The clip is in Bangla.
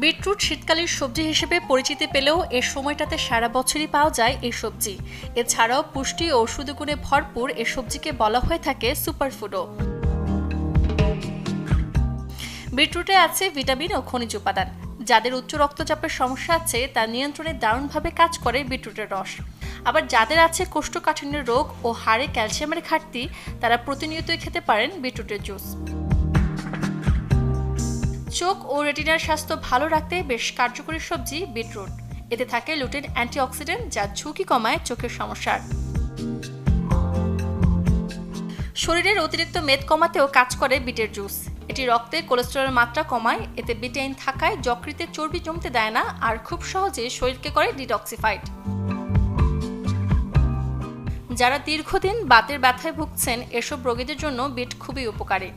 বিটরুট শীতকালীন সবজি হিসেবে পরিচিতি পেলেও এর সময়টাতে সারা বছরই পাওয়া যায় এই সবজি। এছাড়াও পুষ্টি ও ঔষধি গুণে ভরপুর এই সবজিকে বলা হয়ে থাকে সুপারফুডও। বিটরুটে আছে ভিটামিন ও খনিজ উপাদান। যাদের উচ্চ রক্তচাপের সমস্যা আছে তা নিয়ন্ত্রণে দারুণভাবে কাজ করে বিটরুটের রস। আবার যাদের আছে কোষ্ঠকাঠিন্যের রোগ ও হাড়ে ক্যালসিয়ামের ঘাটতি তারা প্রতিনিয়তই খেতে পারেন বিটরুটের জুস। চোখ ও রেটিনার স্বাস্থ্য ভালো রাখতে বেশ কার্যকরী সবজি বিটরুট। এতে থাকে লুটেন অ্যান্টিঅক্সিডেন্ট যা ঝুঁকি কমায় চোখের সমস্যার। শরীরের অতিরিক্ত মেদ কমাতেও কাজ করে বিটের জুস। এটি রক্তে কোলেস্টেরলের মাত্রা কমায়। এতে বিটাইন থাকায় যকৃতে চর্বি জমতে দেয় না আর খুব সহজে শরীরকে করে ডিটক্সিফাইড। যারা দীর্ঘদিন বাতের ব্যথায় ভুগছেন এসব রোগীদের জন্য বিট খুবই উপকারী।